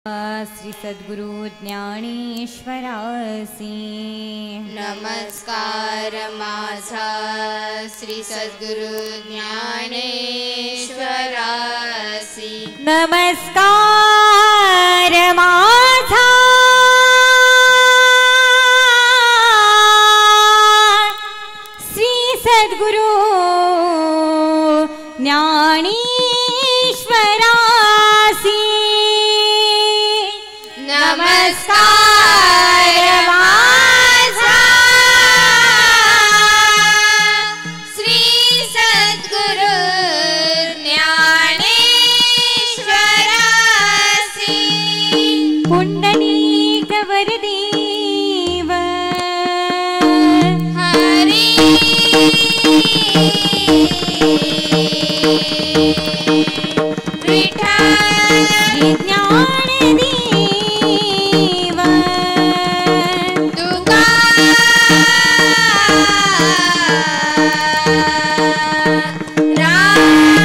श्री सद्गुरु ज्ञानेश्वरासी नमस्कार माझा श्री सद्गुरु ज्ञानेश्वरासी नमस्कार माझा श्री सद्गुरु ज्ञानेश्वरासी नमस्कार माझा श्री सद्गुरु ज्ञानेश्वरासी पुंडलीक वरदेव हरी विठ्ठल ज्ञानदेव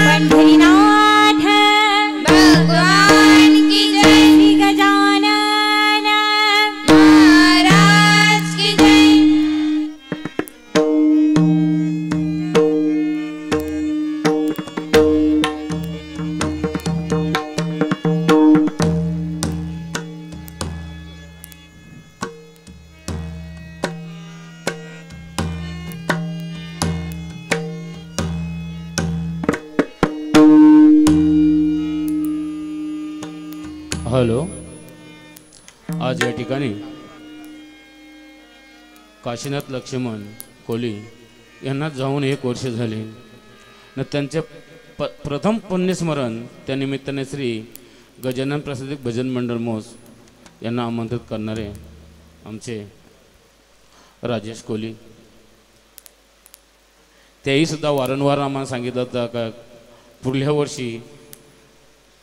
पंढरीनाथ भगवान की जय श्री गजानन महाराज की जय। हॅलो, आज या ठिकाणी काशीनाथ लक्ष्मण कोली यांना जाऊन 1 वर्ष झाले न त्यांचे प्रथम पुण्यस्मरण त्यानिमित्ताने श्री गजानन प्रसादिक भजन मंडळ मोस यांना आमंत्रित करणारे आमचे राजेश कोली, तेही सुद्धा वारंवार आम्हाला सांगितलं होतं का पुढल्या वर्षी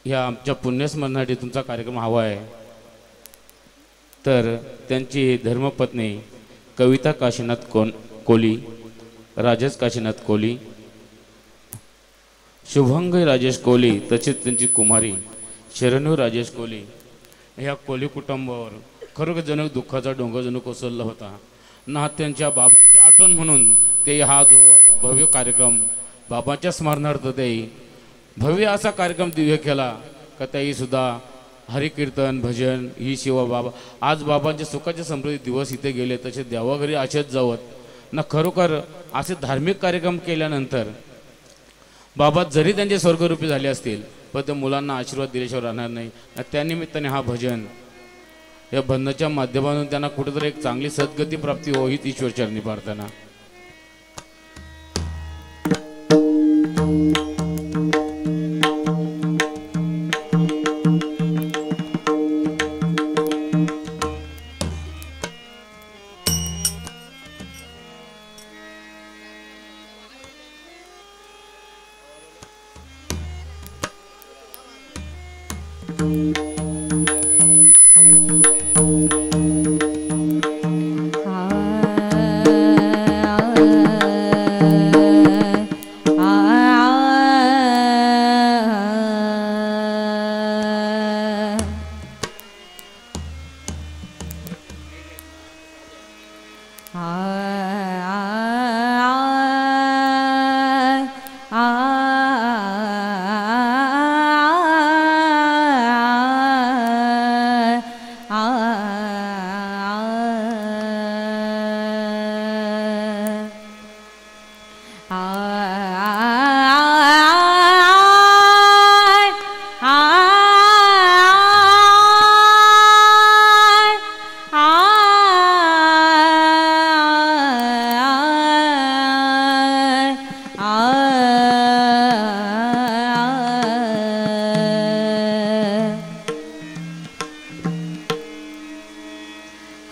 ह्या आमच्या पुण्यस्मरणासाठी तुमचा कार्यक्रम हवा आहे. तर त्यांची धर्मपत्नी कविता काशीनाथ कोली, राजेश काशीनाथ कोली, शुभंग राजेश कोली तसेच त्यांची कुमारी शरणू राजेश कोली ह्या कोली कुटुंबावर खरोखर जणू दुःखाचा डोंगर जणू कोसळला होता ना. त्यांच्या बाबांची आठवण म्हणून ते हा जो भव्य कार्यक्रम बाबांच्या स्मरणार्थ ते भव्य असा कार्यक्रम दिव्य केला का त्याही सुद्धा हरिकीर्तन भजन ही शिवा बाबा आज बाबांचे सुखाचे समृद्धी दिवस इथे गेले तसे देवाघरी असेच जावत ना. खरोखर असे धार्मिक कार्यक्रम केल्यानंतर बाबा जरी त्यांचे स्वर्गरूपी झाले असतील पण त्या मुलांना आशीर्वाद दिल्याशिवाय राहणार नाही. त्यानिमित्ताने हा भजन या बंधनाच्या माध्यमातून त्यांना कुठेतरी एक चांगली सद्गती प्राप्ती हो हीच ईश्वरचरणी प्रार्थना.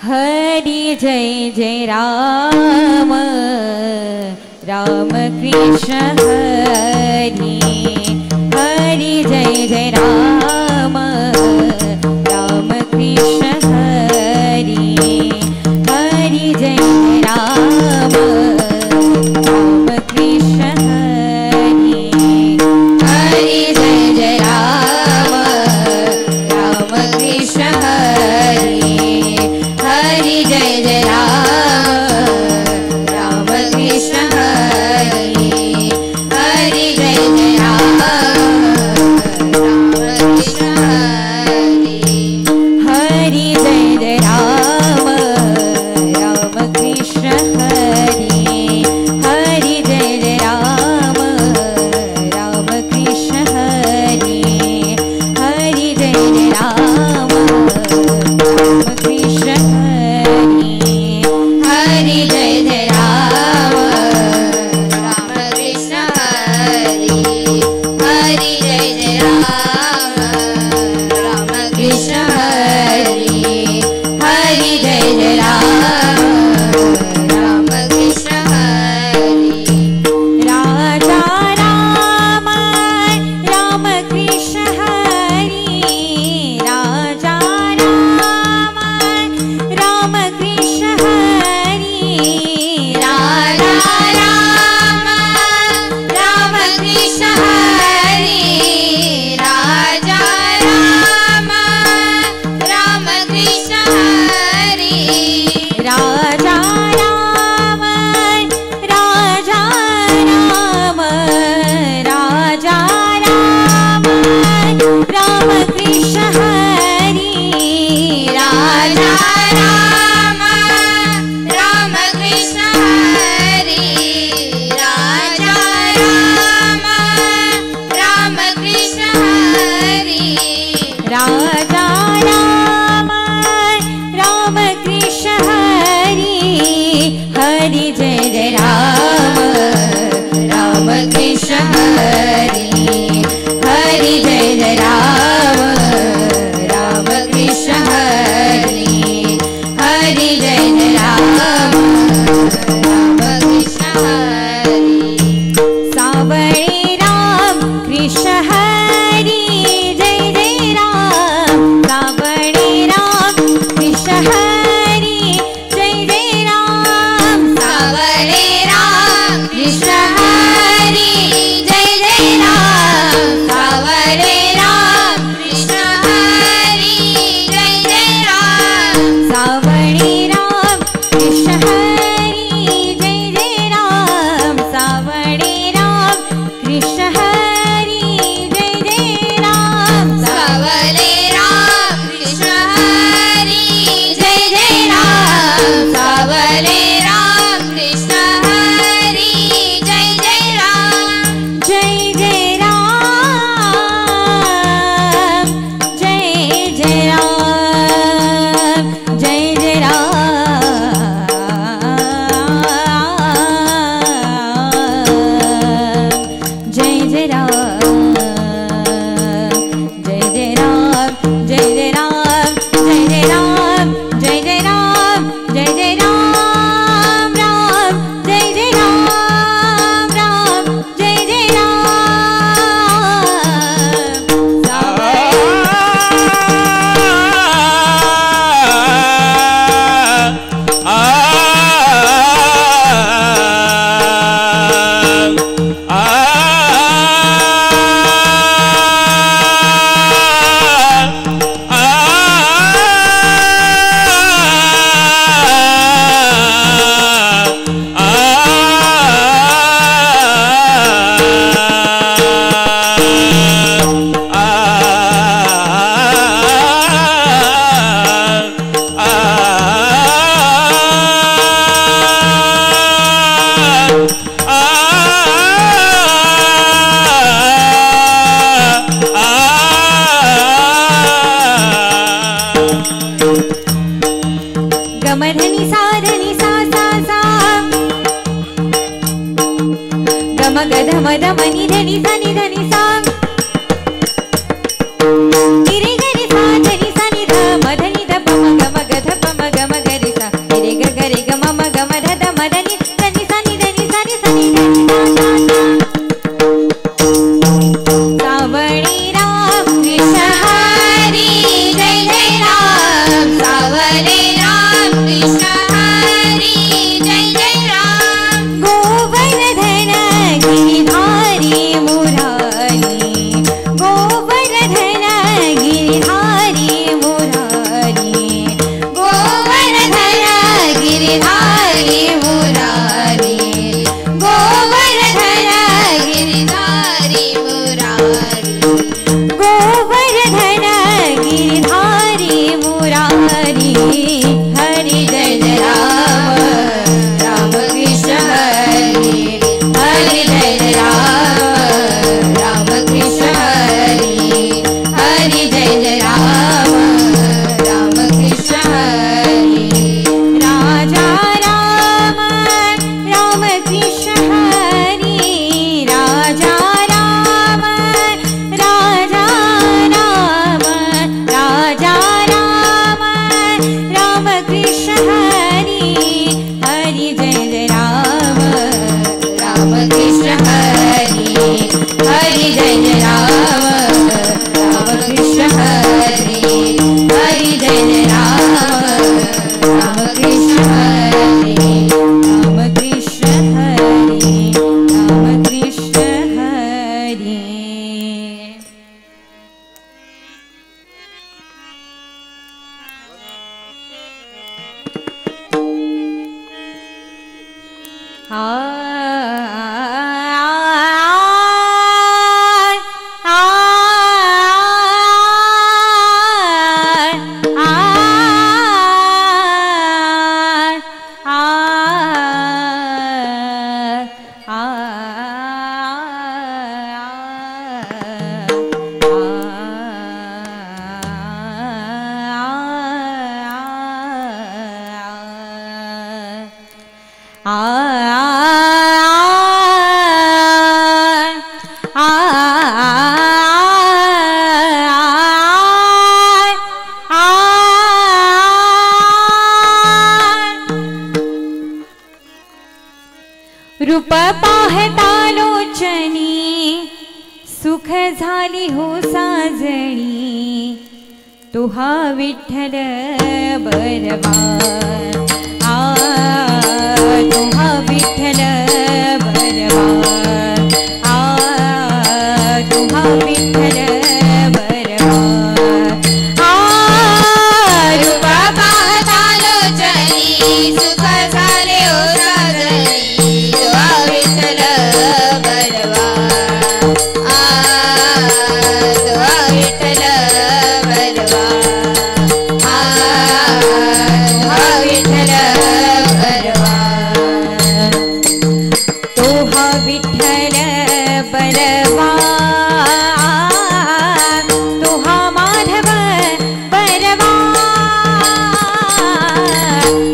हरि जय जय राम राम कृष्ण हरि हरि जय जय राम राम कृष्ण हरि हरि जय जय राम राम कृष्ण हरि हरि जय जय राम राम कृष्ण कृष्ण हरि हरि जय जय राम राम कृष्ण हरि हरि जय जय राम राम कृष्ण हरि हरि जय जय राम राम कृष्ण हरि हरि जय जय राम राम कृष्ण हरि हरि जय जय राम राम कृष्ण हरि हरि जय जय राम राम कृष्ण हरि हरि जय जय राम राम कृष्ण हरि हरि जय जय राम राम कृष्ण हरि राजा राम राम कृष्ण हरि राजा राम राम कृष्ण हरि राजा राम राम कृष्ण हरि राजा राम रूप पाहता लोचनी सुख झाली हो साजणी तुहा विठ्ठल बरवा तुहा विठ्ठल बरवा तुहा विठ्ठल बरवा रूप पाहता लोचनी सुख झाले हो साजणी तुहा विठ्ठल बरवा तुहा विठ्ठल बरवा तुहा विठ्ठल बरवा तुहा विठ्ठल बरवा तुहा माधव बरवा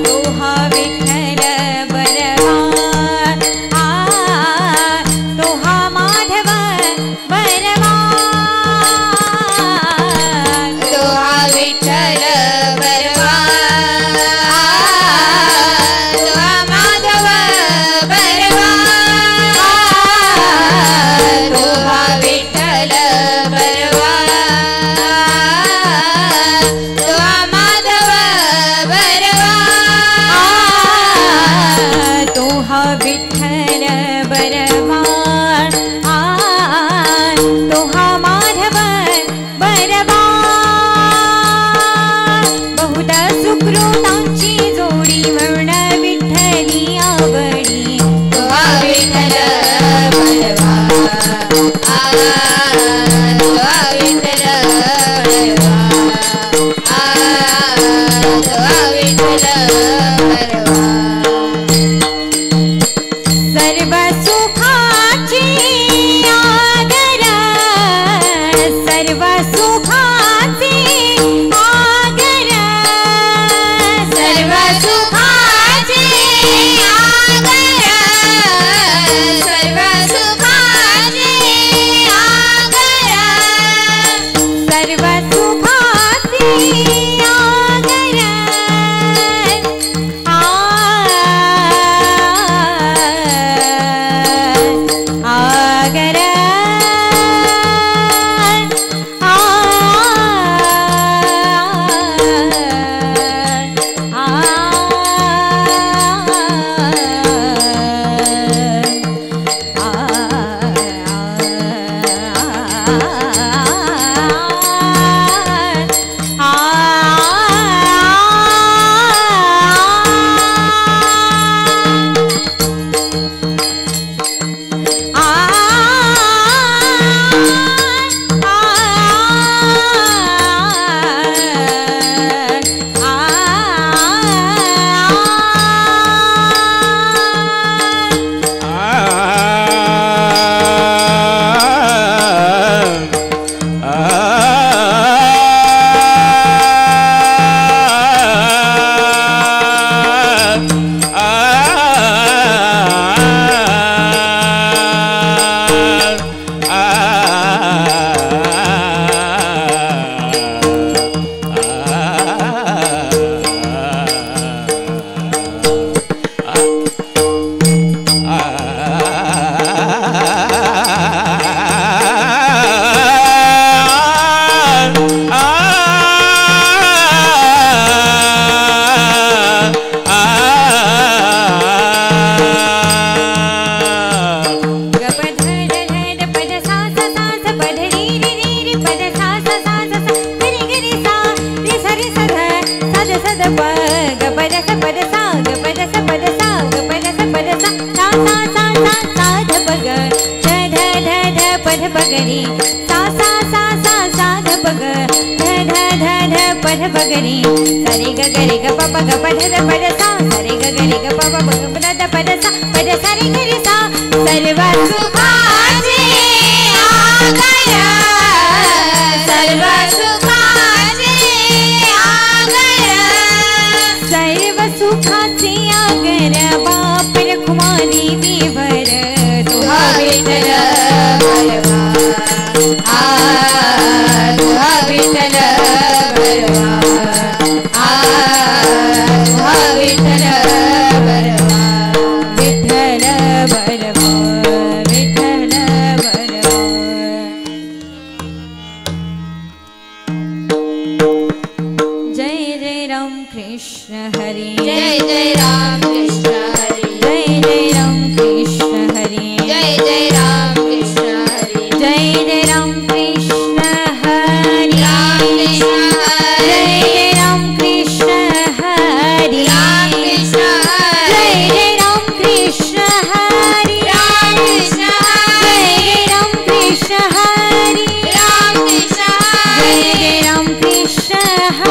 तुहा विठ्ठल बरवा तुहा माधव बरवा तुहा विठ्ठल बरवा तुहा माधव बरवा तुहा विठ्ठल बरवा तुहा माधव बरवा तुहा विठ्ठल बरवा तुहा माधव बरवा बहुधा सुकृतांची जोडी म्हणून विठ्ठली आवडी तुहा विठ्ठल बरवा तुहा विठ्ठल बरवा तुहा विठ्ठल बरवा सर्व सुखाची आगर सर्व सुखाची आगर सर्व सुखाचे आगर सर्व सुखाचे आगर सर्व सुखाची आगर आगर ग पद स पद सा ग पद स पद सा ग पद स पद सा गरी सा सा सा सा सा ध प ग ध ध ध ध प ध प ग रे सा रे ग ग रे ग प प ग प ध ध प ध सा सा रे ग ग रे ग प प ग प ध ध प ध सा प ध सा रे ग रे सा सर्व सुखाचे आगर सर्व सुखाचे आगर सर्व सुखाचे आगर बाप रखुमानी देवर तुहा विठ्ठल बलवा तुहा विठ्ठल बलवा तुहा विठ्ठल बलवा विठ्ठल बलवा विठ्ठल बलवा जय जय राम कृष्ण हरे जय जय राम कृष्ण हरे जय जय राम कृष्ण हरे जय जय राम कृष्ण हरे जय जय राम कृष्ण हरे राम कृष्ण हरे राम कृष्ण हरे राम कृष्ण हरे जय जय राम कृष्ण हरे राम कृष्ण जय जय राम कृष्ण हरे राम कृष्ण हरे राम कृष्ण हरे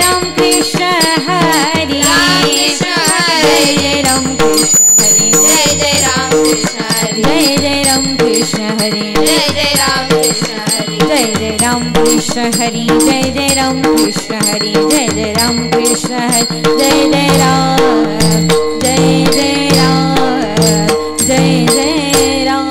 राम कृष्ण हरे जय जय राम कृष्ण हरे जय जय राम कृष्ण हरे जय जय राम कृष्ण हरे जय जय राम कृष्ण हरे जय जय राम कृष्ण हरि जय जय राम कृष्ण हरि जय जय राम कृष्ण हरि जय जय राम जय जय राम जय जय राम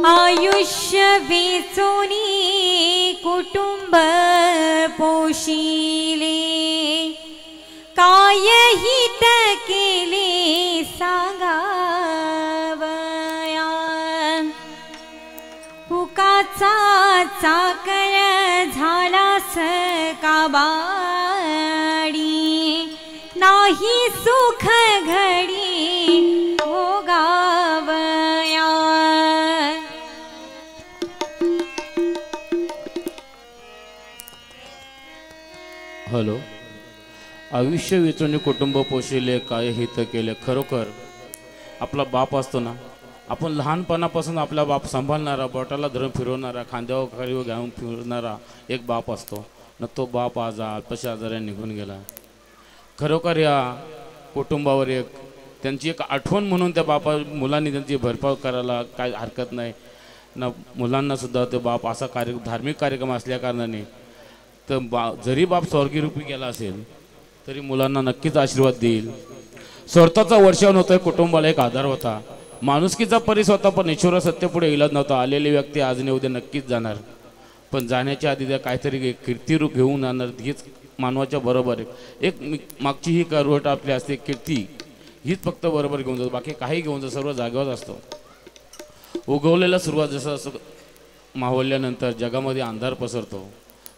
आयुष्य वेचोनी कुटुंब पोशिले काय हित केले सांगावया हुकाचा चाकर झालास काबाडी नाही सुख घडी भोगावया हॅलो आयुष्य वेचून कुटुंब पोषिले काय हित केले खरोखर आपला बाप असतो ना आपण लहानपणापासून आपला बाप सांभाळणारा बोटाला धरून फिरवणारा खांद्यावर खाली घेऊन फिरणारा एक बाप असतो न तो बाप आज अल्पशा आजाराने निघून गेला खरोखर या कुटुंबावर एक त्यांची एक आठवण म्हणून त्या बापा मुलांनी त्यांची भरपाव करायला काय हरकत नाही ना मुलांनासुद्धा ते बाप असा धार्मिक कार्यक्रम असल्या कारणाने तर जरी बाप स्वर्गीय रूपी गेला असेल तरी मुलांना नक्कीच आशीर्वाद देईल स्वतःचा वर्षावन होता कुटुंबाला एक आधार होता माणुसकीचा परिस होता पण ईश्वर सत्य पुढे इलाज नव्हता आलेली व्यक्ती आज ने उद्या नक्कीच जाणार पण जाण्याच्या आधी त्या काहीतरी कीर्ती घेऊन जाणार, हीच मानवाच्या बरोबर आहे. एक मागची ही करवट आपली असते, कीर्ती हीच फक्त बरोबर घेऊन जातो, बाकी काही घेऊन जातो, सर्व जागेवर असतो. उगवलेला सुरुवात जसं असं मावळल्यानंतर जगामध्ये अंधार पसरतो,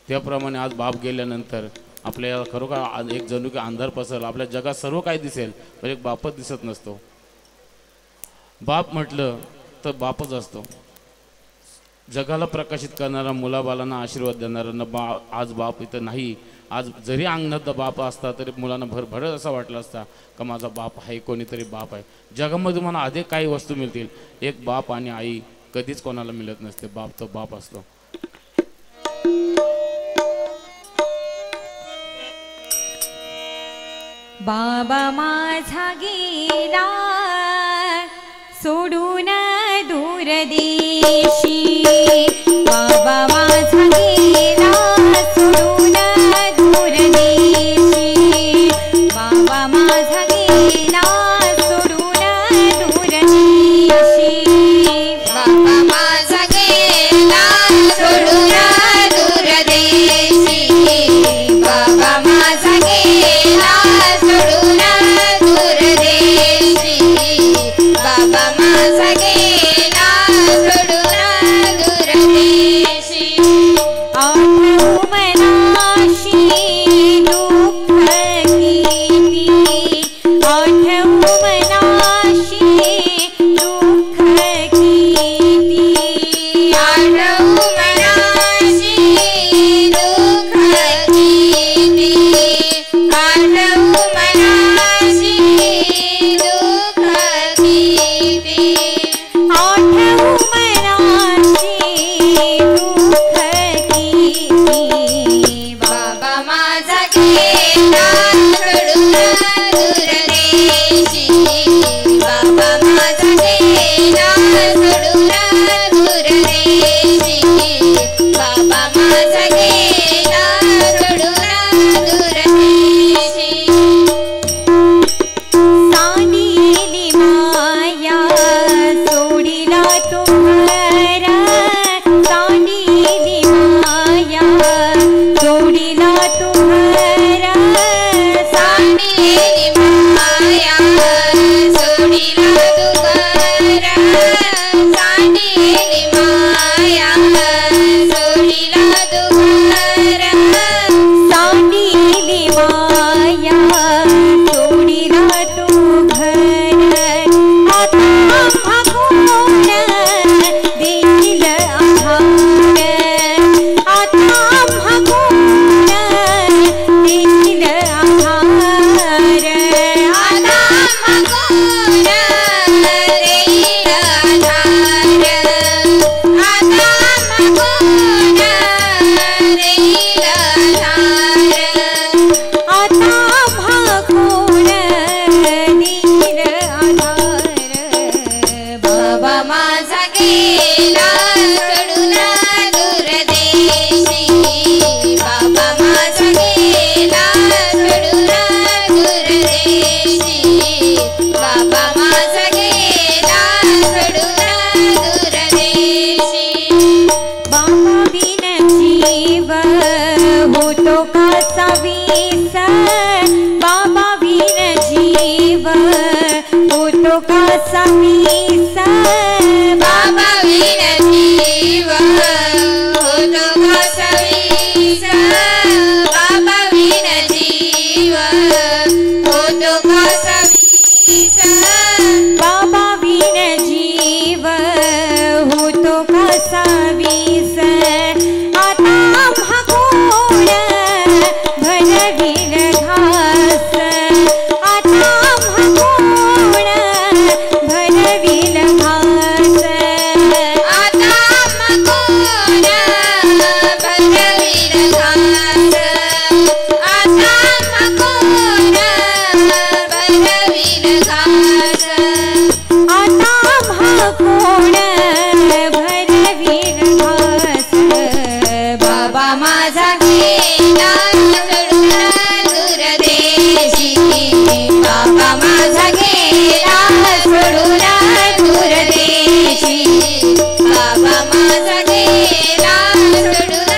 त्याप्रमाणे आज बाप गेल्यानंतर आपल्याला खरोखर एक जणू की अंधार पसरला. आपल्या जगात सर्व काही दिसेल पण एक बापच दिसत नसतो. बाप म्हटलं तर बापच असतो. जगाला प्रकाशित करणारा, मुलाबालांना आशीर्वाद देणारा आज बाप इथं नाही. आज जरी अंगणात बाप असता तरी मुलांना भरभरत असा वाटला असता का माझा बाप आहे, कोणीतरी बाप आहे. जगामध्ये मला अधिक काही वस्तू मिळतील, एक बाप आणि आई कधीच कोणाला मिळत नसते. बाप तो बाप असतो. बाबा माझा गेला सोडून दूर देशी, बाबा माझा गेला सोडून दूर देशी, बाबा माझा गेला सोडून दूर देशी, बाबा माझा गेला सोडून दूर देशी, बाबा माझा गेला सोडून दूर देशी, बाबा माझा गेला सोडून दूर देशी. आठवू मनाशी दुःख किती, आठवू मनाशी दुःख किती, आठवू मनाशी दुःख किती, आठवू मनाशी दुःख किती, आठवू मनाशी दुःख किती, बाबा माझा गेला सोडून दूर देशी, बाबा माझा गेला सोडून दूर देशी, बाबा माझा गेला सोडून दूर देशी. सांडिली माया सोडिला तो घर, सांडिली माया सोडिला तो घर, सांडिली माया सोडिला तू घर, सांडिली माया सोडिला तू घर, सांडिली माया सोडिला तो घर. आता भागून देईल आधार, आता भागून देईल आधार, आता मागून देईल आधार, आता मागून देईल आधार, आता भागून देईल आधार. बाबा माझा गेला सोडून दूर देशी, बाबा माझा गेला सोडून दूर देशी, बाबा माझा गेला सोडून दूर देशी. बाबा बिन जीव होतो कसा वीस, बाबा बिन जीव होतो कसा वीस, बाबा विन जीव होतो कसा वीस, बाबा विन जीव होतो कसा वीस, बाबा बिन जीव होतो कसा वीस. आता भागून भरवील घास, आता भागून भरवील घास, आता मागून भरवील घास, आता मागून भरवील घास, आता भागून भरवील घास. बाबा माझा गेला सोडून दूर देशी, बाबा माझा गेला सोडून दूर देशी, बाबा माझा गेला सोडून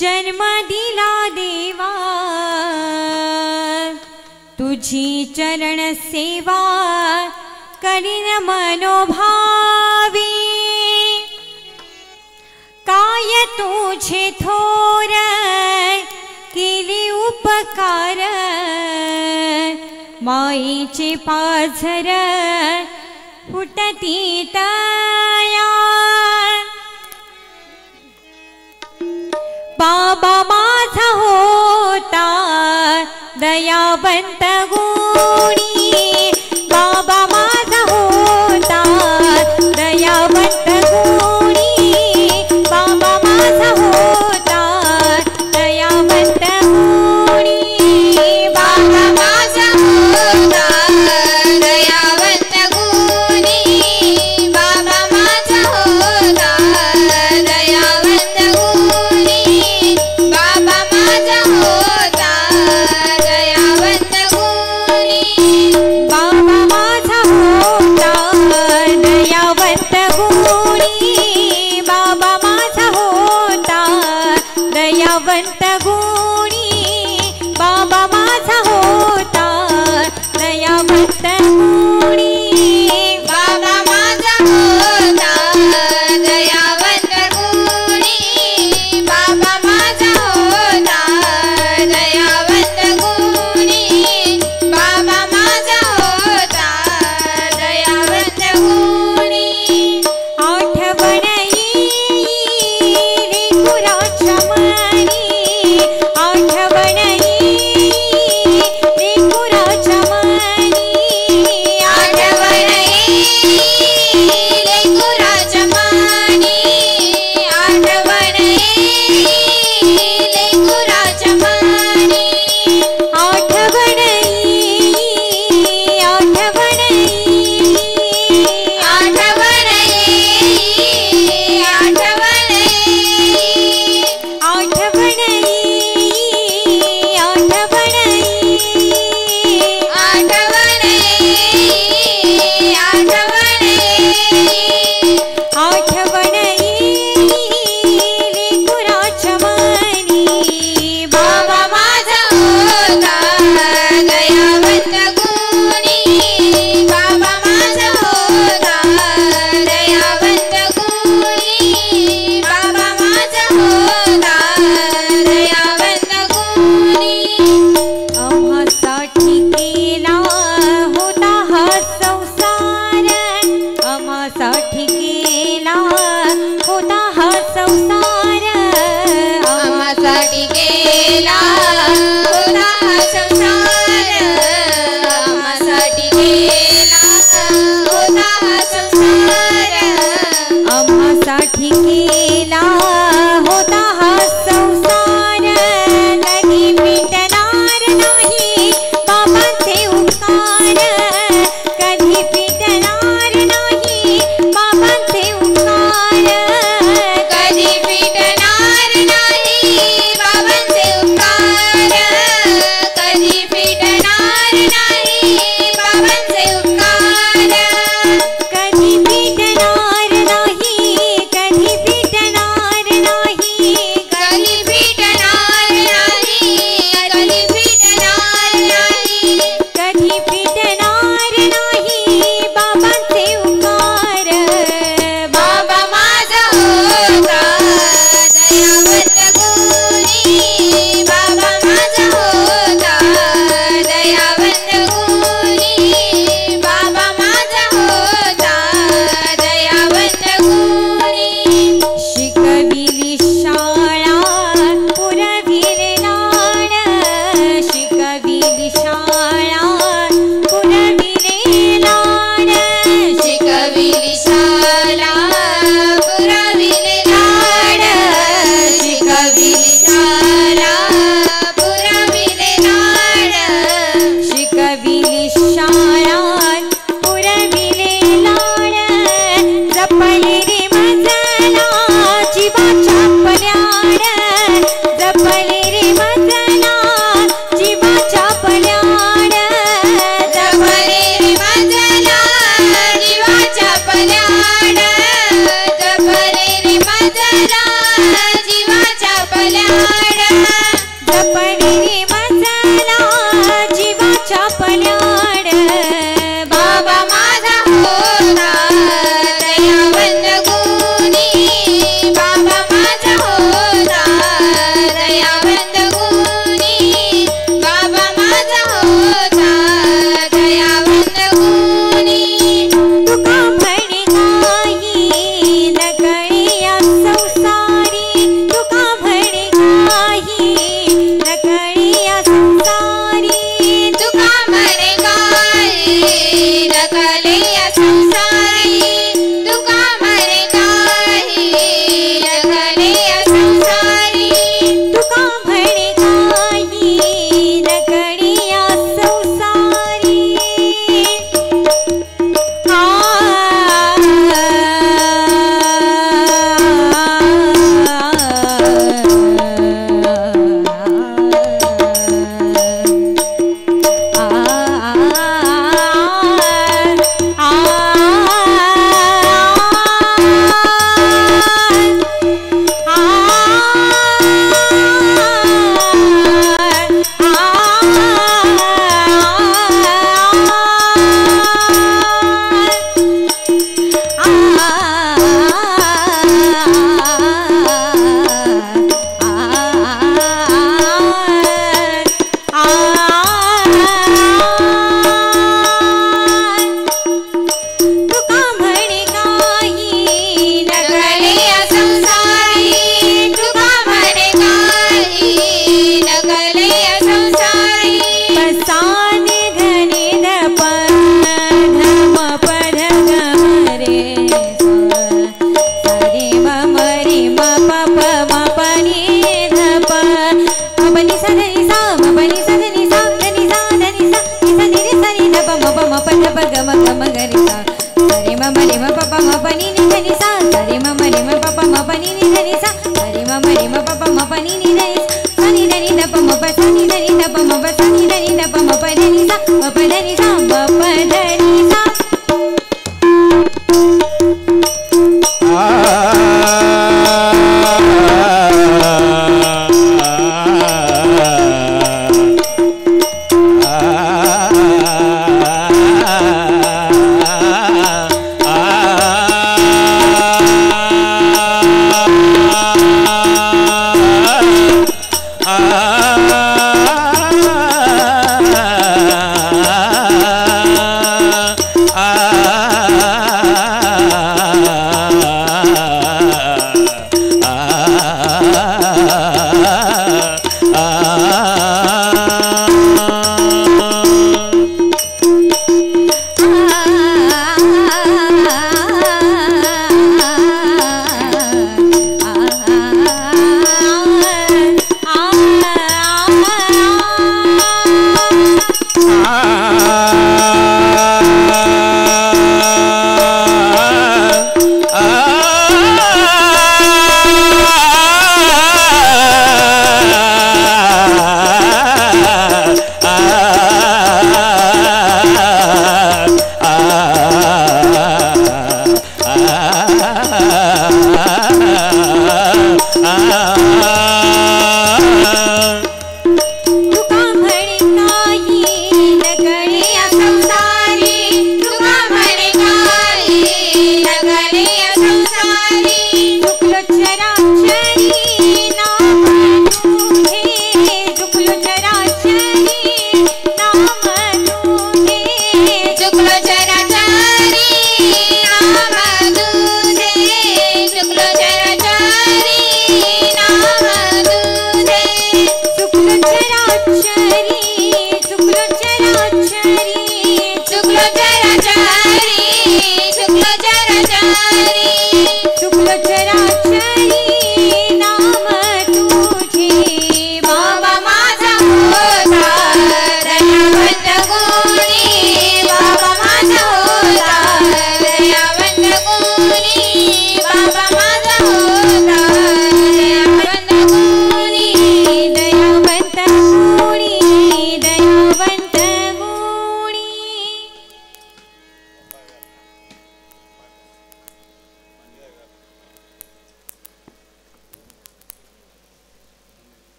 जन्म दिला देवा तुझी चरण सेवा करीन मनोभावी काय तुझे थोर केले उपकार माईची पाझर फुटती तया बाबा माझा होता दयावंत गुणी बाबा माझा होता दयावंत गुणी बाबा माझा होता दयावंत गुणी बाबा माझा होता दयावंत गुणी बाबा माझा होता दयावंत गुणी बाबा माझा होता दयावंत गुणी बाबा माझा होता दयावंत गुणी बाबा माझा होता दयावंत गुणी बाबा माझा होता दयावंत गुणी बाबा माझा होता दयावंत गुणी बाबा माझा होता दयावंत गुणी बाबा माझा होता दयावंत गुणी आठवण येईल कुराच्या मनी आठवण येईल कुराच्या मनी आठवण येईल कुराच्या मनी आठवण येईल कुराच्या मनी आठवण येईल आठवण येईल आठवण येईल आठवण येईल आठवण येईल आठवण येईल आठवण येईल आठवण येईल आठवण येईल कुराच्या मनी बाबा माझा होता दयावंत गुणी बाबा माझा होता दयावंत गुणी बाबा माझा होता दयावंत गुणी आम्हासाठी केला होता हा संसार आम्हासाठी केला होता हा संसार आम्हासाठी केला होता हा संसार आम्हासाठी केला होता हा संसार आम्हासाठी केला होता हा संसार कधी मिटणार नाही बाबांचे उपकार कधी फिटणार नाही बाबांचे उपकार कधी फिटणार नाही बाबांचे उपकार कधी फिटणार नाही बाबांचे उपकार कधी फिटणार नाही कधी फिटणार नाही कधी फिटणार नाही कधी फिटणार नाही कधी फिटणार नाही बाबांचे उपकार बाबा माझा होता दयावंत गुणी बाबा माझा होता दयावंत गुणी बाबा माझा होता दयावंत गुणी शिकविली शाळा पुरविले लाड शिकविली शाळा पुरविले लाड शिकविली शाळा पुरविले लाड शिकविली शाळा पुरविले लाड शिकविली शाळात पुरविले लाड जपले रे मजला जीवाच्या पल्याड जपले रे मजला जीवाच्या पल्याड जपले रे मजला जीवाच्या पल्याड जपले रे मजला जीवाच्या पल्याड जपले रे मजला जीवाच्या पल्याड बाबा माझा होता दयावंत गुणी बाबा माझा होता दयावंत गुणी बाबा माझा होता पनी नि धनी सा सा रे म रे म प म पनी नि धनी सा सा रे म प म पनी नि धनी सा नि धनी द प म प सा नि धनी द प म प सा नि धनी द प म प धनी सा म प धनी सा म प धनी सा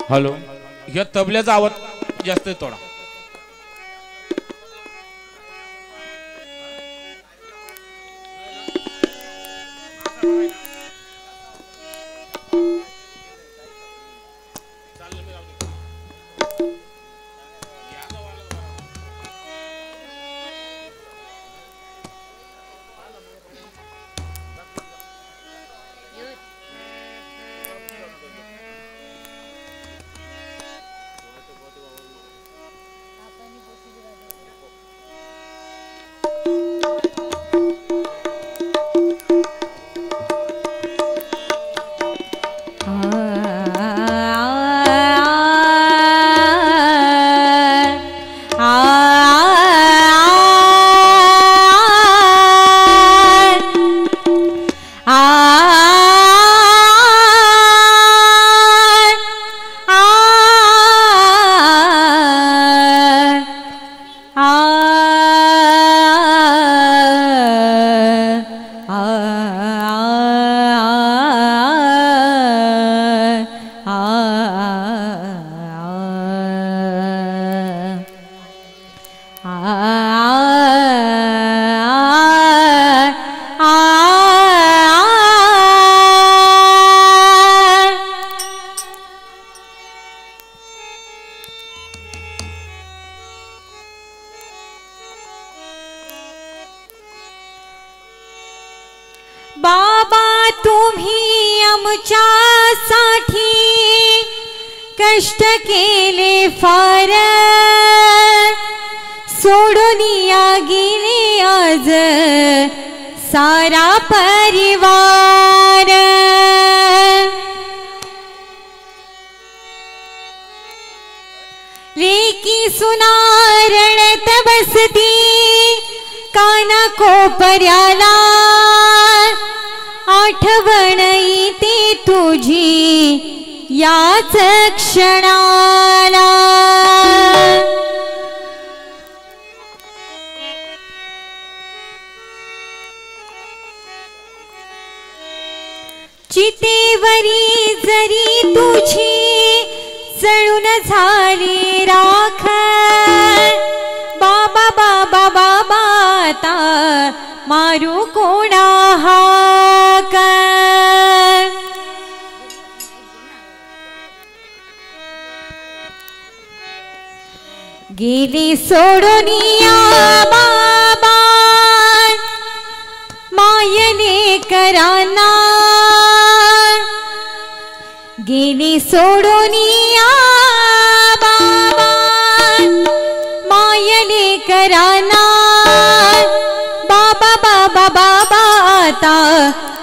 हॅलो, ह्या तबल्याचा आवाज जास्त आहे थोडा. बाबा तुम्ही आमच्यासाठी कष्ट केले फार, सोडून या गेले आज सारा परिवार। लेकी सुना रडत बसती काना कोपर्याला, आठवण येते तुझी याच क्षणाला। चितेवरी जरी तुझी जळून झाली राख, बाबा बाबा बाबा आता मारू कोणा हाक। गेली सोडून या बाबा मायले कराना, गेली सोडून या बाबा मायले कराना। बाबा बाबा बाबा आता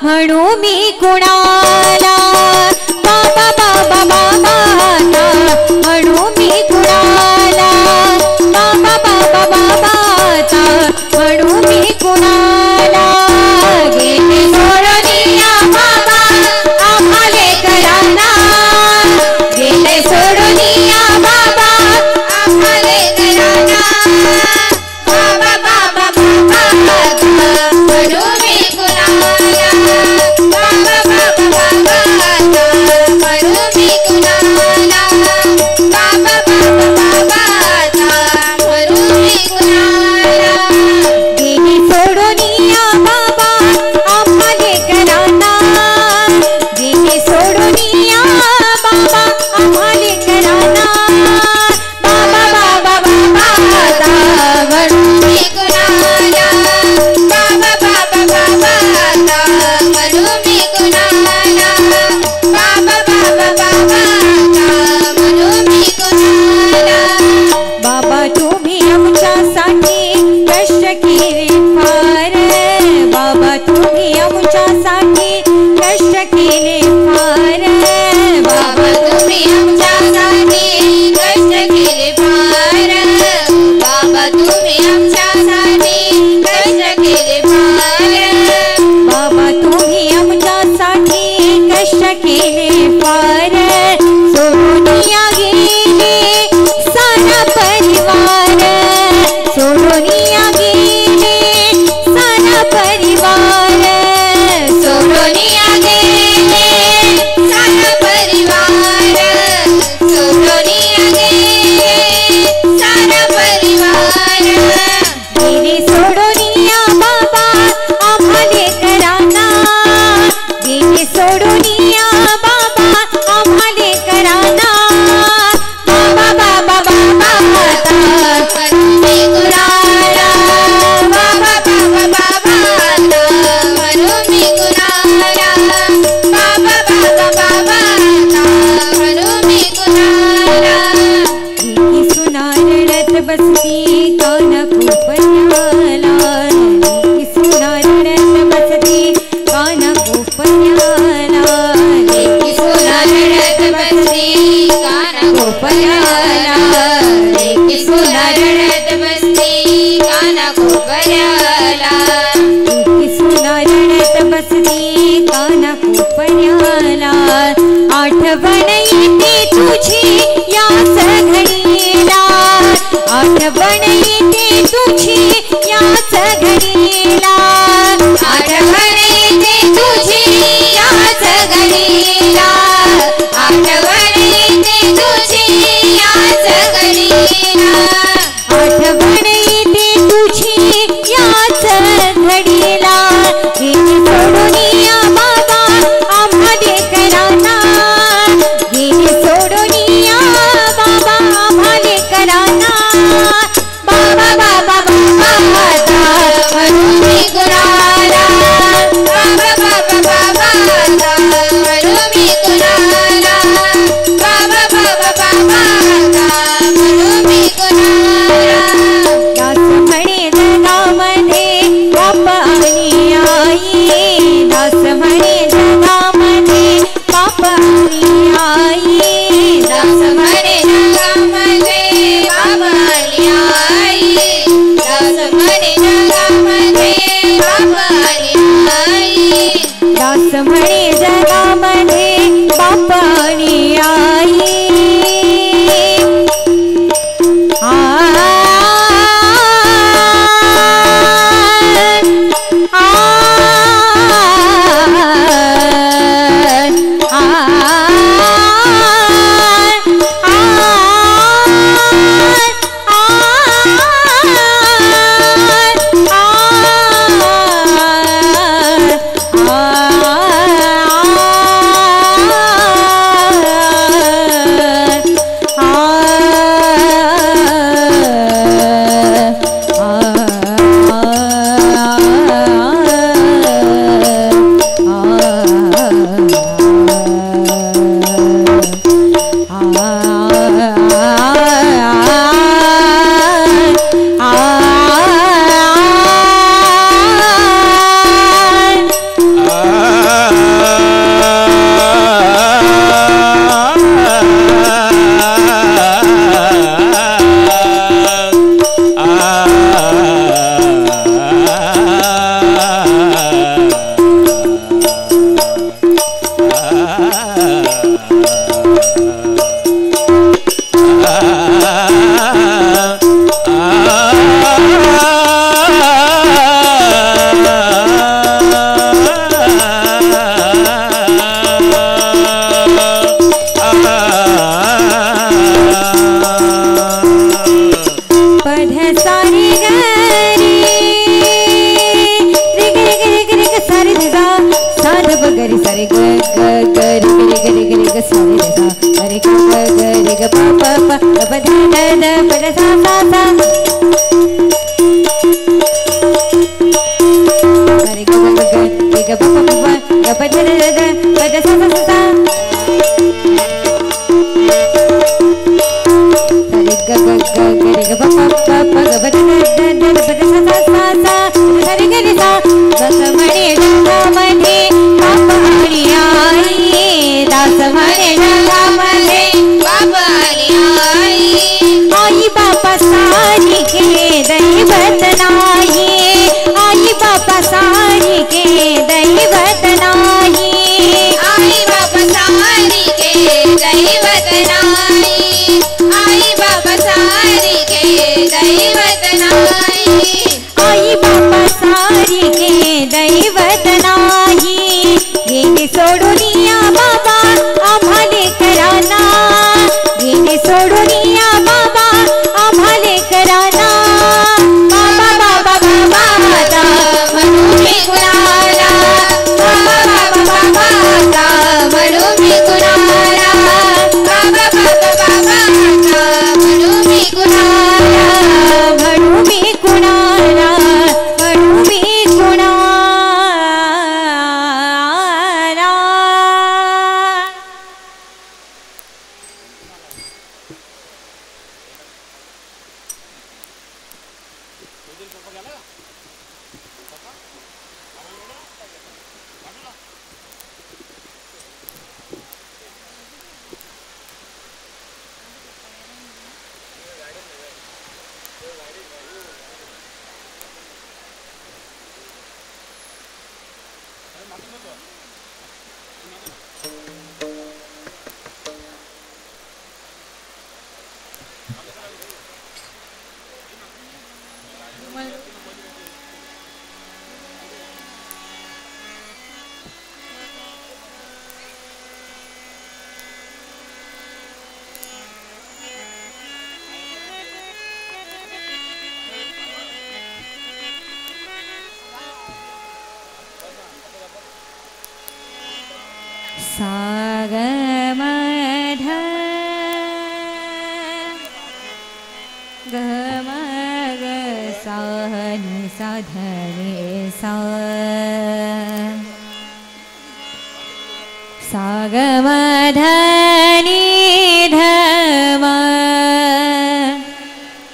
म्हणू मी कुणाला, बाबा बाबा बाबा आता म्हणू मी कुणाला, बाबा बाबा बाबा आता म्हणू मी कुणाला। गेले सोडून या बाबा आम्हाले कराना, गेले सोडून या बाबा आम्हाले कराना। बाबा बाबा बाबा आता म्हणू मी कुणाला, बाबा बाबा बाबा आता म्हणू मी कुणाला, बाबा बाबा बाबा आता म्हणू मी कुणाला। गेली सोडून या बाबा आम्हाले कराना, गेली सोडून या बाबा आम्हाले कराना। बाबा बाबा बाबा आता म्हणू मी कुणाला, बाबा बाबा बाबा आता म्हणू मी कुणाला, बाबा बाबा बाबा आता म्हणू मी कुणाला। बाबा तुम्ही आमच्यासाठी कष्ट केले फार, बाबा तुम्ही आमच्यासाठी कष्ट केले फार, बाबा तुम्ही आमच्यासाठी कष्ट केले फार, बाबा तुम्ही आमच्यासाठी कष्ट केले फार, बाबा तुम्ही आमच्यासाठी कष्ट केले फार। सोडून या गेले सारा परिवार, सोडून या गेले सारा परिवार, सोडून या गेले सारा परिवार, सोडून या गेले सारा परिवार। गेले सोडून या बाबा आम्हाले कराना, गेले सोडून या बाबा आम्हाले कराना। बाबा बाबा बाबा आता म्हणू मी कुणाला, बाबा बाबा बाबा आता म्हणू मी कुणाला, बाबा बाबा बाबा आता म्हणू मी कुणाला। लेकी सुना रडत बसती काना कोपर्याला, लेकी सुना रडत बसती काना कोपर्याला, लेकी सुना रडत बसती काना कोपर्याला, लेकी सुना रडत बसती काना कोपर्याला, लेकी सुना रडत बसती काना कोपर्याला। आठवण येते तुझी याच घडीला, आठवण येते तुझी याच घडीला, आठवण येते तुझी याच घडीला, आठवण आई दास म्हणे जगामध्ये बाप आणि आई दास म्हणे जगामध्ये बाप आणि आई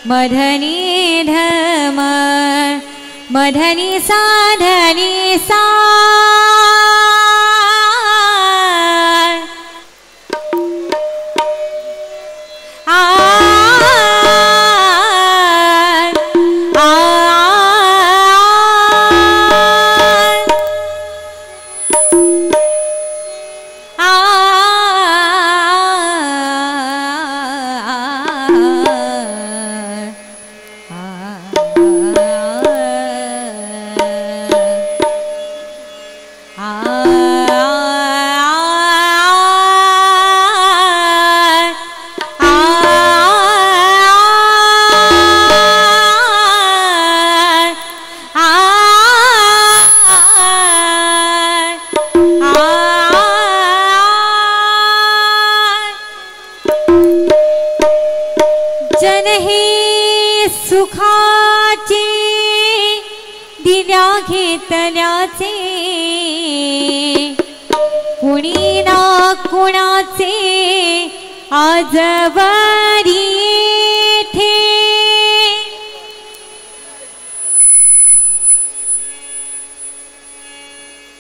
मधनी धम मधनी साधनी सा आ सुखाचे दिल्या घेतल्याचे कुणी ना कुणाचे आजवरी थे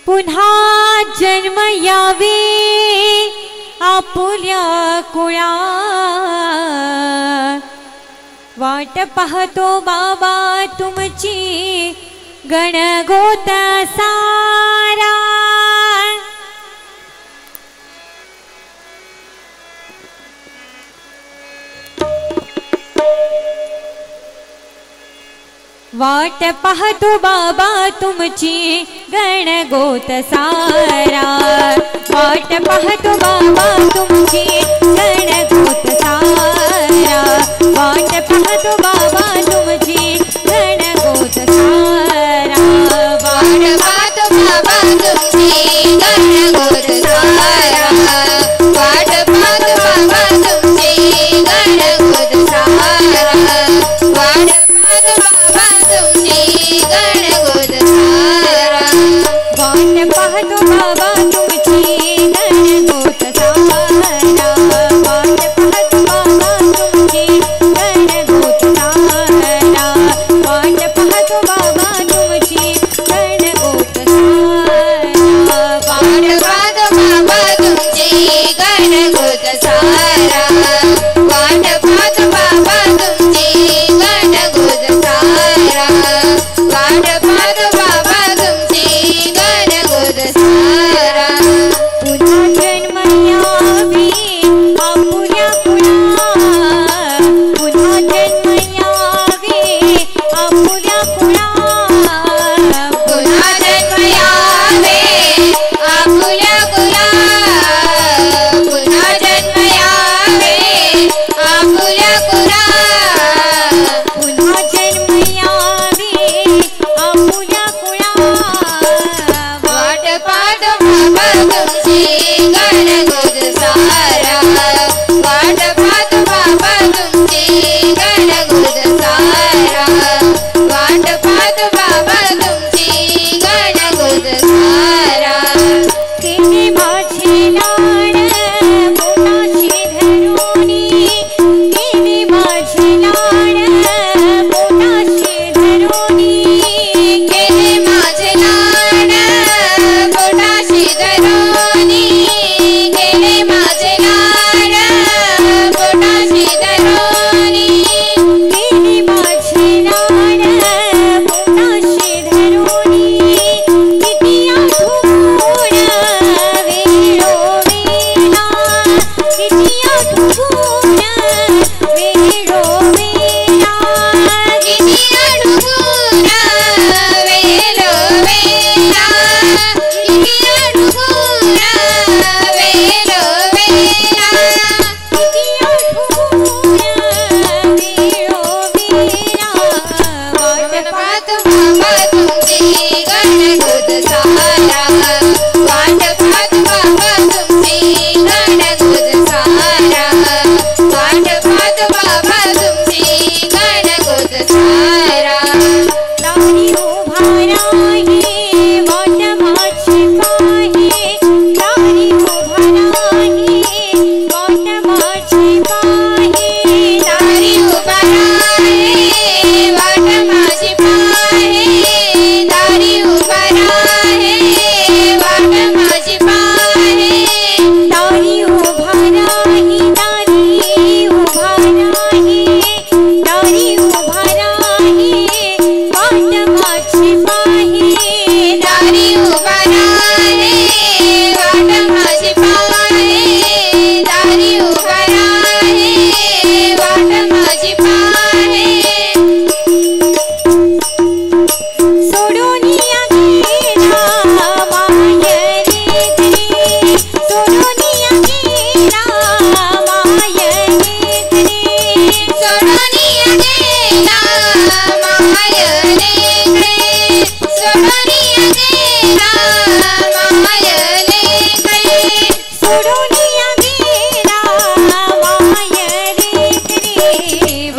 पुन्हा जन्म यावे आपुल्या कुळा वाट पाहतो बाबा तुमची गणगोत सारा वाट पाहतो बाबा तुमची गणगोत सारा वाट पाहतो बाबा तुमची गणगोत सारा वाट पाहतो बाबा तुमची गणगोत सारा वाट पाहतो बाबा तुमची गणगोत सारा वाट पाहतो बाबा तुमची गणगोत सारा वाट पाहतो बाबा तुमची गणगोत सारा वाट पाहतो बाबा तुमची गणगोत सारा वाट पाहतो बाबा तुमची गणगोत सारा वाट पाहतो बाबा तुमची गणगोत सारा वाट पाहतो बाबा तुमची गणगोत सारा वाट पाहतो बाबा तुमची गणगोत सारा वाट पाहतो बाबा तुमची गणगोत सारा पुन्हा जन्म यावे आपुल्या कुळा पुन्हा जन्म यावे आपुल्या कुळा पुन्हा जन्म यावे आपुल्या कुला पुन्हा जन्म यावे आपुल्या कुला पुन्हा जन्म यावे आपुल्या कुळा वाट पाहतो बाबा तुमची गणगोत सारा वाट पाहतो बाबा तुमची गणगोत सारा वाट पाहतो बाबा तुमची गणगोत सारा केले माझे लाड पोटाशी धरुनी केले माझे लाड पोटाशी धरुनी केले माझे लाड पोटाशी धरुनी केले माझे लाड पोटाशी धरुनी केले माझे लाड पोटाशी धरुनी किती आठवून वेळो वेळा किती आठवून वेळो वेळा किती अडुगुण वेलो वेला किती अडुगुण वेलो वेला किती आठवून वेळो वेळा वाट पाहतो बाबा तुमची गणगोत सारा वाट पाहतो बाबा तुमची गणगोत सारा वाट पाहतो बाबा तुमची गणगोत सारा दारी उभा राही वाट माझी पाहे दारी उभा राही वाट माझी पाहे दारी उभा राहे वाट माझी पाहे दारी उभा राहे वाट माझी पाहे दारी उभा राही दारी उभा राही दारी उभा राही वाट माझी पाहे दारी उभा राहे वाट माझी पाहे दारी उभा राहे वाट माझी पाहे सोडून या गेला मायरे घरी सोडून या गेला मायरे घरी सोडून गेला मायलेकडे सोडून गेला मायलेकडे सोडून या गेला मायरे घरी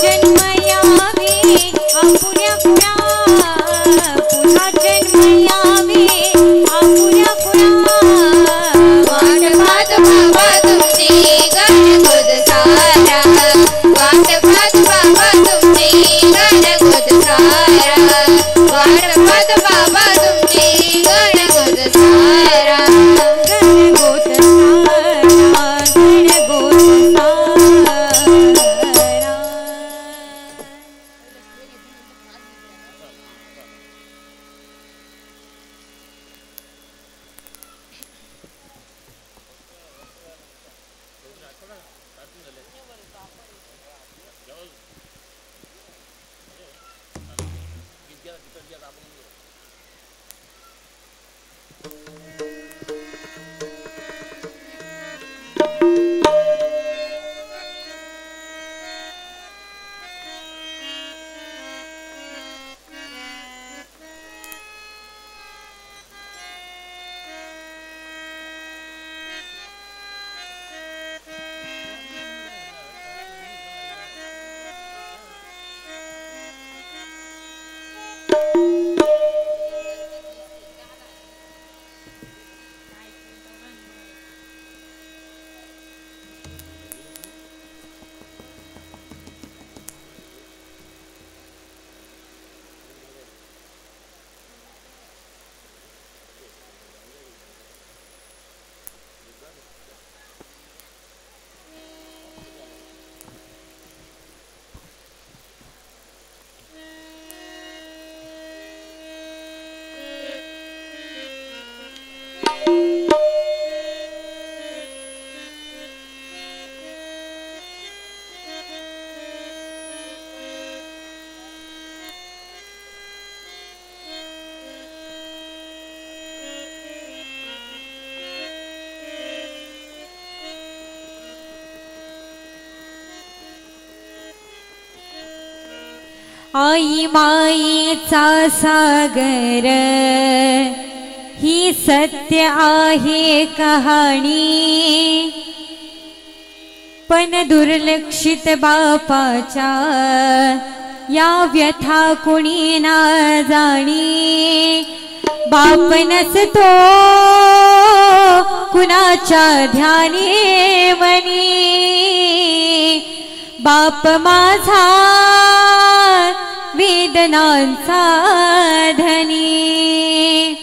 जन्मयावे आपुल्या पुरा आई माईचा सागर ही सत्य आहे कहाणी, पण दुर्लक्षित बापाच्या या व्यथा कुणी ना जाणी। बाप नसतो कुणाच्या ध्यानी मनी, बाप माझा वेदनांचा धनी।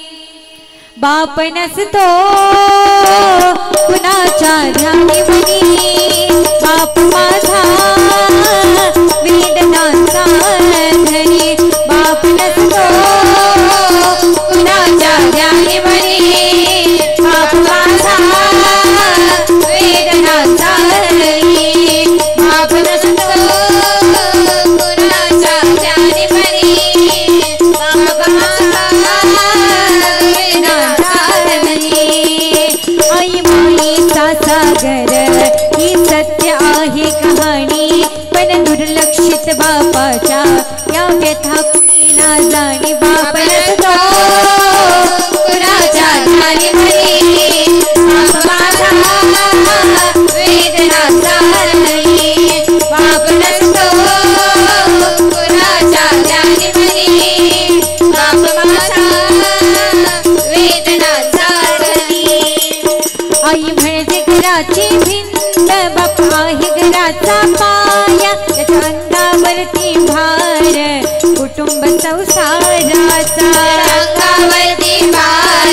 बाप नसतो कुणाच्या ध्यानी मनी, बाप माझा वेदनांचा धनी। बाप नसतो कुणाच्या ध्यानी मनी, बाप माझा वेदनांचा धनी। बाप नसतो कुणाच्या ध्यानी मनी, बाप माझा वेदनांचा धनी। आई माईचा सागर ही सत्य आहे कहाणी, पण दुर्लक्षित बापाच्या या व्यथा कुणी ना जाणी। बाप नसतो कुणाच्या ध्यानी मनी, बाप माझा वेदनांचा धनी। बाप नसतो कुणाच्या ध्यानी मनी, बाप माझा वेदनांचा धनी। आई म्हणजे घराची भिंत, बाप आहे घराचा पाया, त्याच्या अंगावरती भार कुटुंब संसाराचा। अंगावरती भार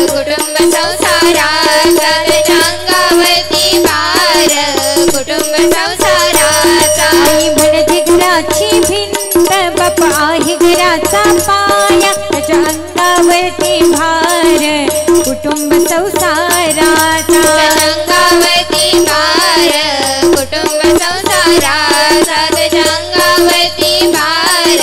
कुटुंब संसाराचा, त्याच्या अंगावरती भार कुटुंब संसाराचा। आई म्हणजे घराची भिंत, बाप आहे घराचा पाया, त्याच्या अंगावरती भार कुटुंब संसाराचा। अंगावरती भार कुटुंब संसाराचा, त्याच्या अंगावरती भार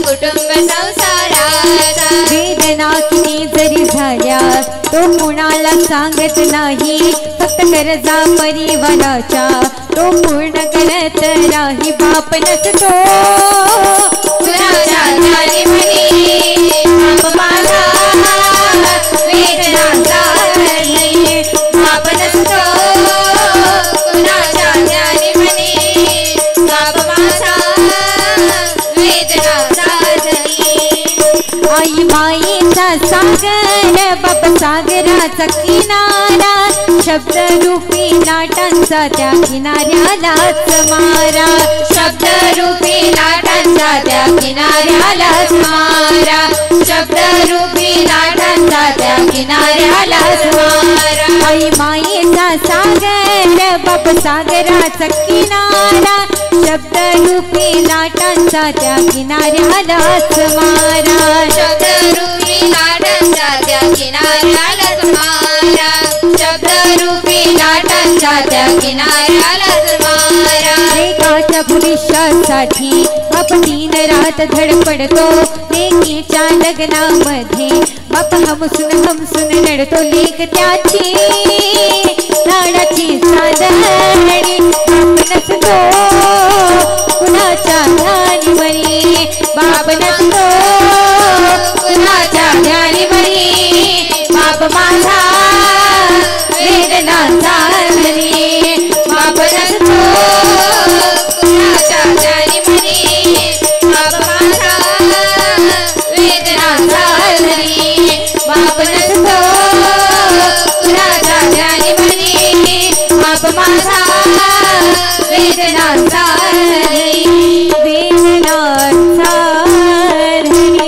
कुटुंब संसाराचा। वेदना किती जरी झाल्या तो कुणाला सांगत नाही, फक्त गरजा परिवाराच्या तो पूर्ण करत राही। बाप नसतो कुणाच्या ध्यानी मनी, बाप माझा वेदनांचा धनी। बाप नसतो कुणाच्या ध्यानी मनी, बाप माझा वेदनांचा धनी। आई माईचा सागर बाप सागराचा किनारा, शब्द रूपी लाटांचा त्या किनाऱ्यालाच मारा। शब्द रूपी लाटांचा त्या किनाऱ्यालाच मारा, शब्द रूपी लाटांचा त्या किनाऱ्यालाच मारा। आई माईचा सागर बाप सागराचा किनारा, शब्द रूपी लाटांचा त्या किनाऱ्यालाच मारा। शब्द रूपी लाटांचा त्या किनाऱ्यालाच मारा, शब्द रूपी लाटांचा त्या किनाऱ्यालाच मारा। लेकाच्या भविष्यासाठी बाप दिन रात धडपडतो, लेकीच्या लग्नामध्ये बाप हमसून रडतो। लेक त्याची लाडाची साधणी, बाप नसतो कुणाच्या ध्यानी मनी, बाप नसतो कुणाच्या ध्यानी मनी, बाप माझा वेदनांचा धनी। बाप नसतो कुणाच्या ध्यानी मनी, बाप माझा वेदनांचा धनी। बाप नसतो कुणाच्या ध्यानी मनी, बाप माझा वेदनांचा धनी। वेदनांचा धनी।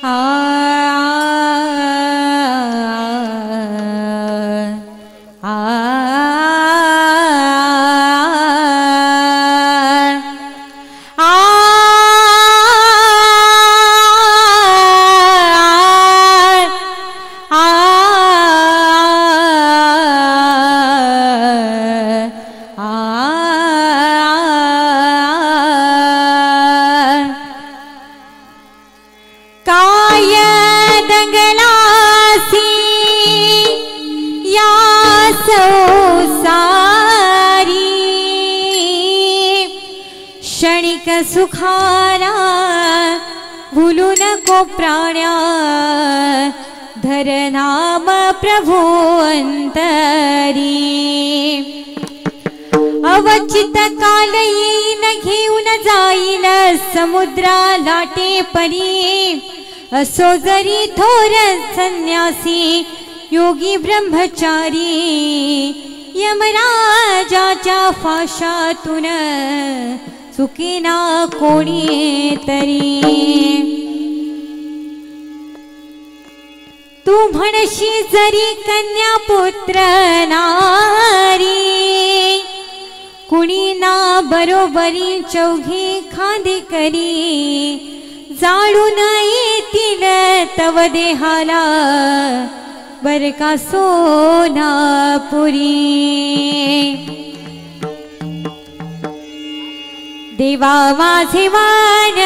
आ सुखारा भूलू नको प्राण्या धर नाम प्रभु अंतरी अवचित काल येईन घेऊन जाईल समुद्रा लाटे परी असो जरी थोर संन्यासी योगी ब्रह्मचारी यमराजाच्या फाशातून चुकीना कोणी तरी तू म्हणशी जरी कन्या पुत्र नारी कुणी ना बरोबरी चौघी खांदे करी जाळून येतील तव देहाला बर का सोनापुरी देवा माझे मान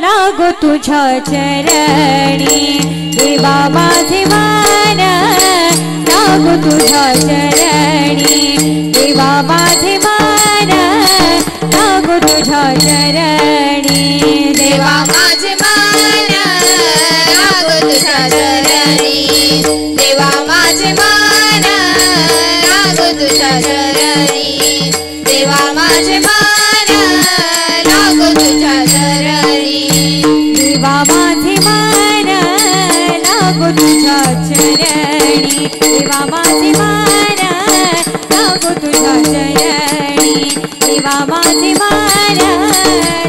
लागो तुझ्या चरणी देवा माझे मान लागो तुझ्या चरणी देवा माझे मान लागो तुझ्या चरणी देवा माझे मान लागो तुझ्या चरणी देवा माझे मान लागो तुझ्या चरणी देवा माझे मान लागो तुझ्या चरणी देवा माझे मान लागो तुझ्या चरणी देवा माझे मान लागो तुझ्या चरणी देवा माझे मान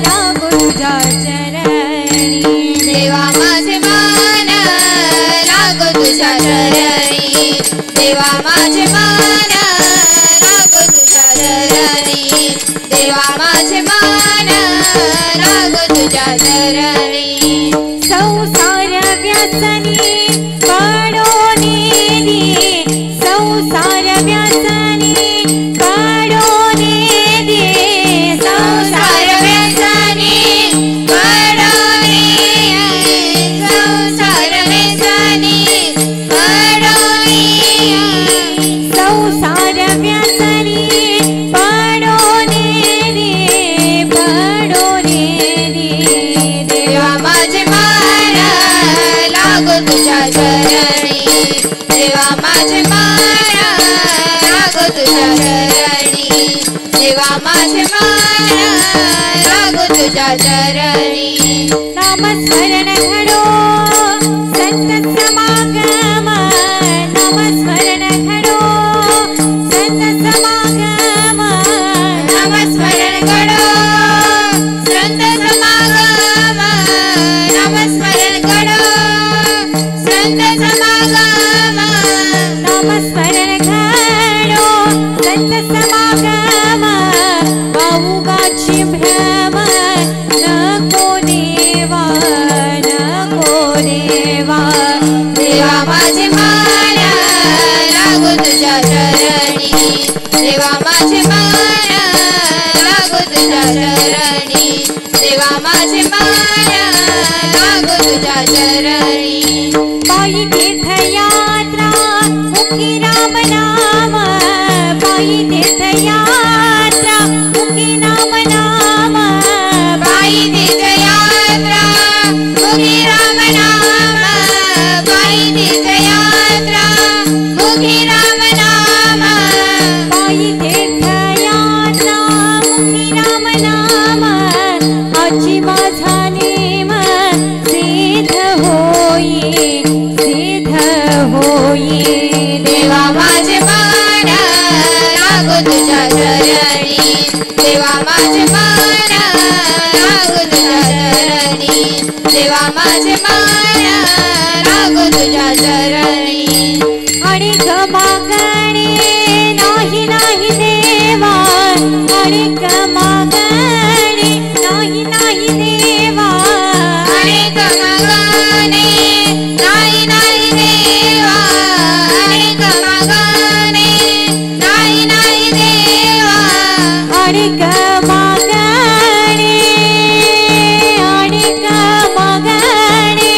लागो तुझ्या चरणी देवा माझे मान लागो तुझ्या चरणी देवा माझे मान लागो तुझ्या चरणी देवा माझे मान लागो तुझ्या चरणी संसार व्यसनी पाडोनी दे संसार व्यसनी पाडोनी दे संसार व्यसनी पडोनी संसार व्यसनी पडोनी संसार व्यसनी पाडोनी दे पाडोनी दे देवा माझे मान लागो तुझ्या चरणी देवा माझे मान लागो तुझ्या चरणी देवा माझे मान लागो तुझ्या चरणी नामस्मरण घडो संत समागम नामस्मरण घडो संत समागम नामस्मरण करो संत समागम नामस्मरण करो संत समागम नामस्मरण घडो संत समागम वाऊगाची भ्रम नको देवा नको देवा देवा माझे मान लागो तुझ्या चरणी देवा माझे मान लागो तुझ्या चरणी देवा माझे मान लागो तुझ्या चरणी पायी तीर्थयात्रा मुखी राम नाम पायी तीर्थयात्रा मुखी नाम नाम पायी तीर्थयात्रा मुखी राम नाम पायी तीर्थयात्रा मुखी राम नाम पायी तीर्थयात्रा मुखी राम नाम आजी माझा नेम सिद्ध होई देवा माझे मान लागो तुझ्या चरणी देवा माझे मान लागो तुझ्या चरणी देवा माझे मान लागो तुझ्या चरणी आणि मागणे नाही नाही देवा आणि मागणे नाही नाही देवा अनेक मागणे नाही नाही देवा अनेक मागणे नाही नाही देवा आणि मागणे आणि मागणे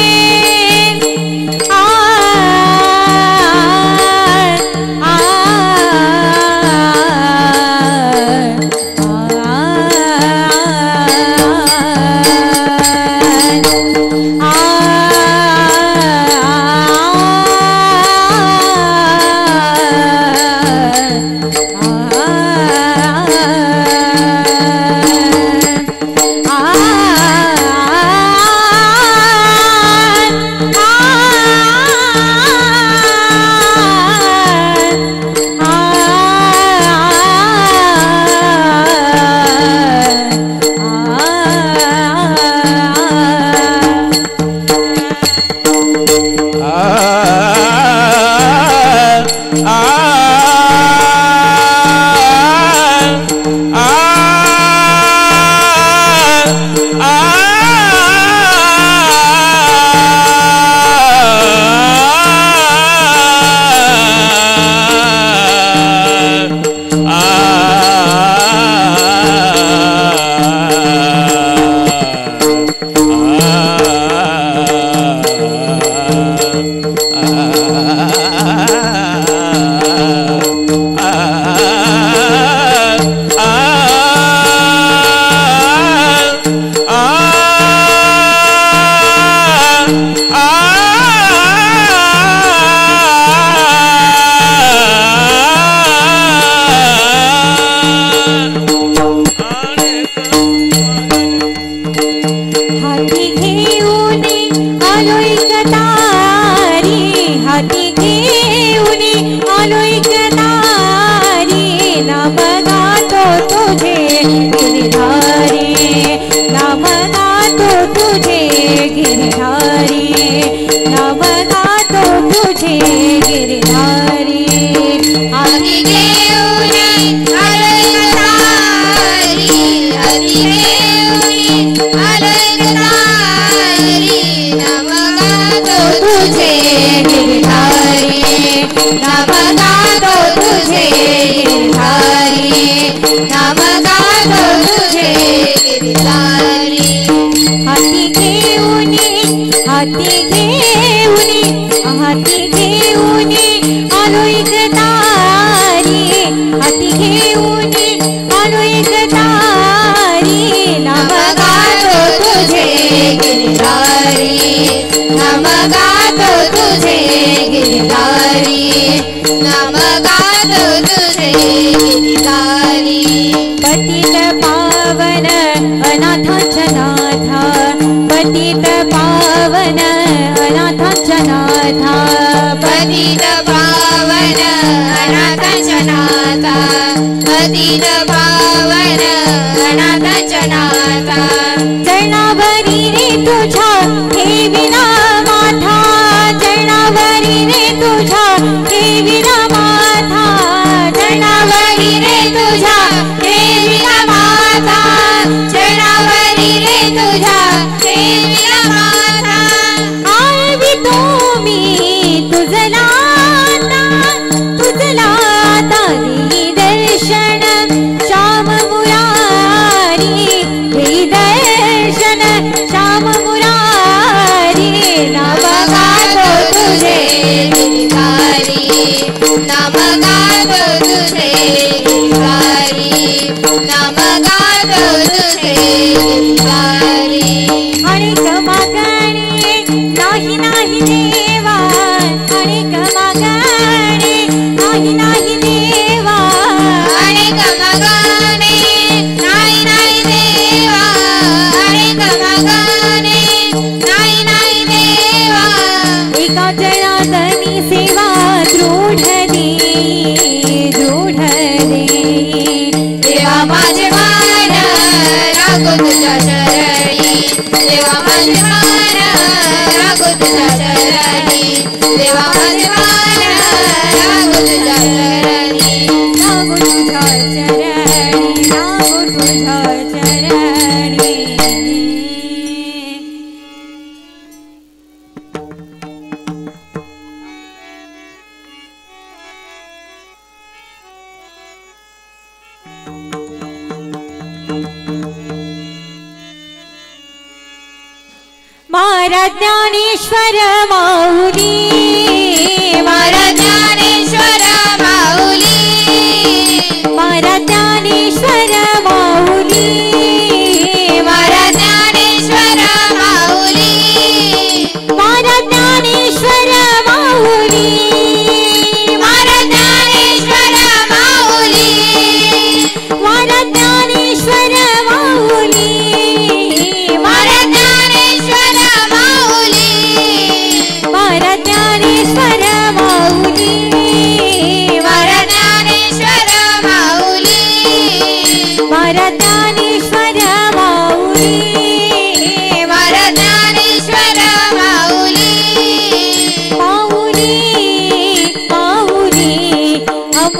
ज्ञानेश्वर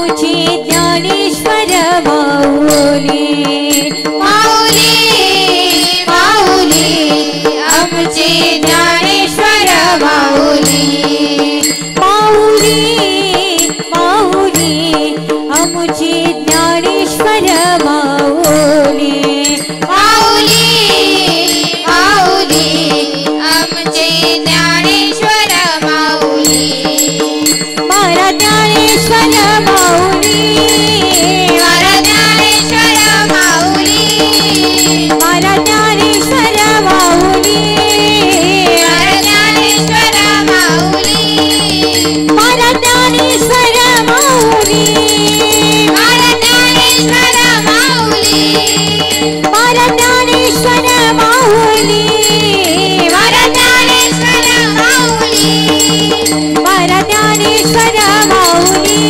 आमुचे ज्ञानेश्वर माऊली माऊली माऊली आमचे ज्ञानेश्वर माऊली माऊली माऊली आमुचे ज्ञानेश्वर माऊली माऊली माऊली आमचे ज्ञानेश्वर माऊली मारा ज्ञानेश्वर माऊली मारा ज्ञानेश्वर माऊली मारा ज्ञानेश्वर माऊली मारा ज्ञानेश्वर माऊली मारा ज्ञानेश्वर माऊली मारा ज्ञानेश्वर माऊली मारा ज्ञानेश्वर माऊली मारा ज्ञानेश्वर माऊली मारा ज्ञानेश्वर माऊली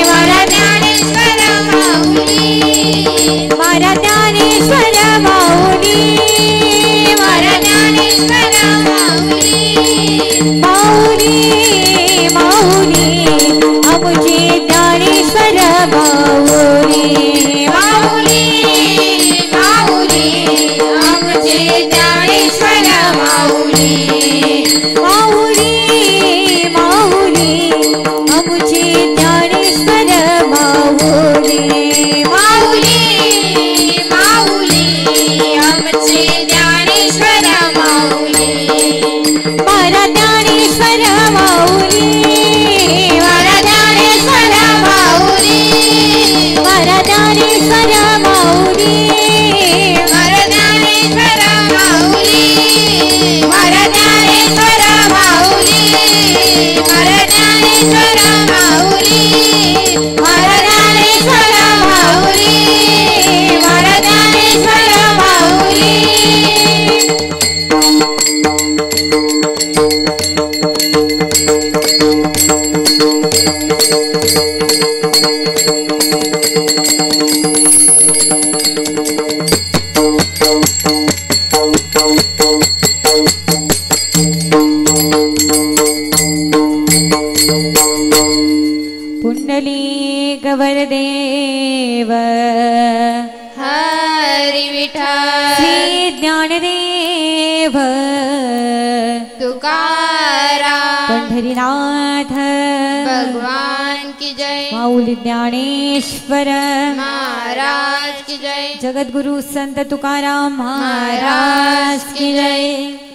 मारा ज्ञानेश्वर माऊली मारा ज्ञानेश्वर माऊली मारा ज्ञानेश्वर माऊली माऊली माऊली आमुचे ज्ञानेश्वर माऊली माऊली माऊली आमचे ज्ञानेश्वर माऊली माऊली माऊली आमुचे ज्ञानेश्वर माऊली माऊली माऊली आमचे ज्ञानेश्वर माऊली मारा ज्ञानेश्वर माऊली मारा ज्ञानेश्वर माऊली मारा ज्ञानेश्वर माऊली मारा ज्ञानेश्वर माऊली मारा ज्ञानेश्वर माऊली मारा ज्ञानेश्वर माऊली मारा ज्ञानेश्वर माऊली मारा ज्ञानेश्वर माऊली पुंडलीक वरदेव हरी विठ्ठल श्री ज्ञानदेव तुकाराम पंढरीनाथ भगवान की जय माऊली ज्ञानेश्वर महाराज की जय जगद्गुरु संत तुकाराम महाराज महाराज की की जय जय